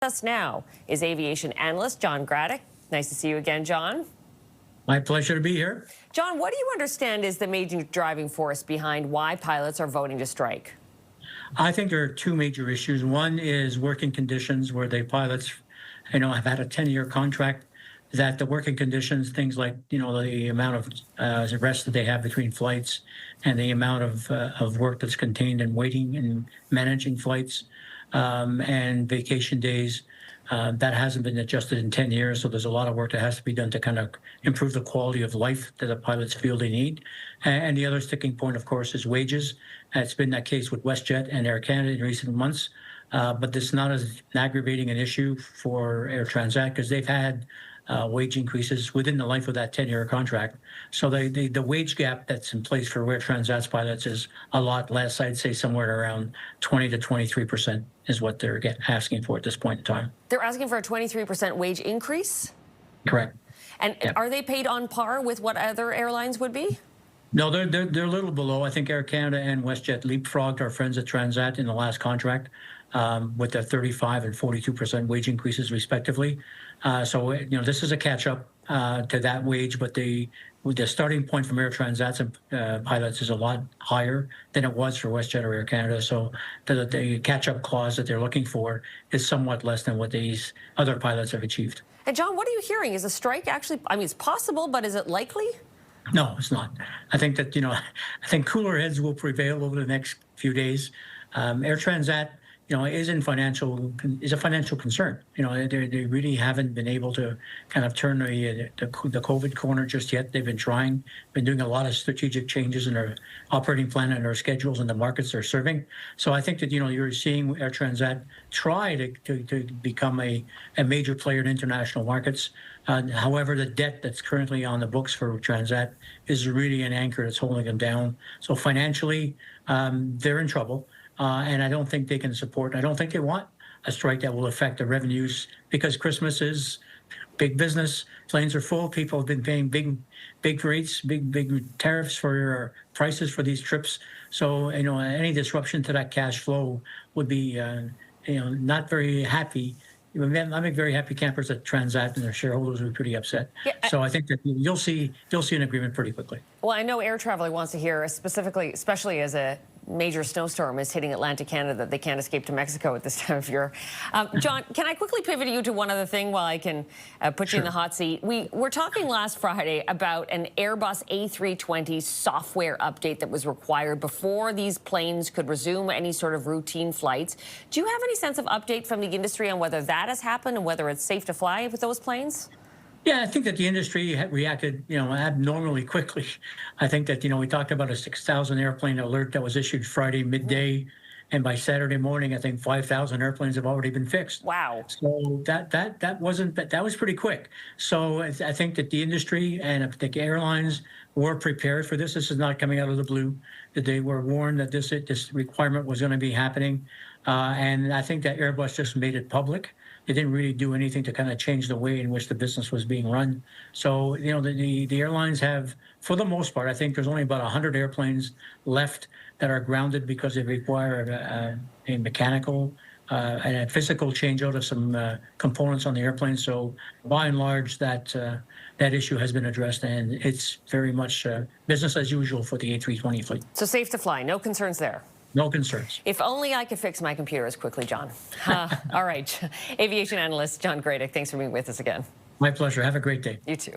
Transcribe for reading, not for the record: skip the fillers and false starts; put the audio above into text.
Us now is aviation analyst John Gradek. Nice to see you again, John. My pleasure to be here. John, what do you understand is the major driving force behind why pilots are voting to strike? I think there are two major issues. One is working conditions, where the pilots, have had a 10-year contract, that the working conditions, things like, the amount of rest that they have between flights and the amount of work that's contained in waiting and managing flights, and vacation days, that hasn't been adjusted in 10 years. So there's a lot of work that has to be done to kind of improve the quality of life that the pilots feel they need. And the other sticking point, of course, is wages. It's been that case with WestJet and Air Canada in recent months. But this is not as aggravating an issue for Air Transat, because they've had wage increases within the life of that 10-year contract. So the wage gap that's in place for Air Transat's pilots is a lot less. I'd say somewhere around 20 to 23% is what they're asking for at this point in time. They're asking for a 23% wage increase? Correct. And Are they paid on par with what other airlines would be? No, they're a little below. I think Air Canada and WestJet leapfrogged our friends at Transat in the last contract with their 35 and 42% wage increases, respectively. So this is a catch-up to that wage, but the starting point from Air Transat's pilots is a lot higher than it was for WestJet or Air Canada. So the catch-up clause that they're looking for is somewhat less than what these other pilots have achieved. And John, what are you hearing? Is a strike actually, it's possible, but is it likely? No, it's not. I think that, I think cooler heads will prevail over the next few days. Air Transat, is a financial concern. They really haven't been able to kind of turn the COVID corner just yet. They've been trying, been doing a lot of strategic changes in their operating plan and their schedules and the markets they're serving. So I think that, you're seeing Air Transat try to become a major player in international markets. However, the debt that's currently on the books for Transat is really an anchor that's holding them down. So financially, they're in trouble. And I don't think they can support, I don't think they want a strike that will affect the revenues, because Christmas is big business. Planes are full. People have been paying big rates, big tariffs for prices for these trips. So, any disruption to that cash flow would be, not very happy. I make very happy campers at Transat, and their shareholders will be pretty upset. Yeah, so I think that you'll see an agreement pretty quickly. Well, I know Air Traveler wants to hear, especially as a major snowstorm is hitting Atlantic Canada, that they can't escape to Mexico at this time of year. John, can I quickly pivot you to one other thing while I can put you in the hot seat? We were talking last Friday about an Airbus A320 software update that was required before these planes could resume any sort of routine flights. Do you have any sense of update from the industry on whether that has happened and whether it's safe to fly with those planes? Yeah, I think that the industry reacted, abnormally quickly. I think that, we talked about a 6,000 airplane alert that was issued Friday midday, and by Saturday morning, I think 5,000 airplanes have already been fixed. Wow. So that was pretty quick. So I think that the industry and the airlines were prepared for this. This is not coming out of the blue. That they were warned that this requirement was going to be happening, and I think that Airbus just made it public. They didn't really do anything to kind of change the way in which the business was being run. So, the airlines have, for the most part, I think there's only about 100 airplanes left that are grounded because they require a mechanical and a physical changeout of some components on the airplane. So, by and large, that issue has been addressed, and it's very much business as usual for the A320 fleet. So safe to fly, no concerns there? No concerns. If only I could fix my computers quickly, John. All right. Aviation analyst John Gradek, thanks for being with us again. My pleasure. Have a great day. You too.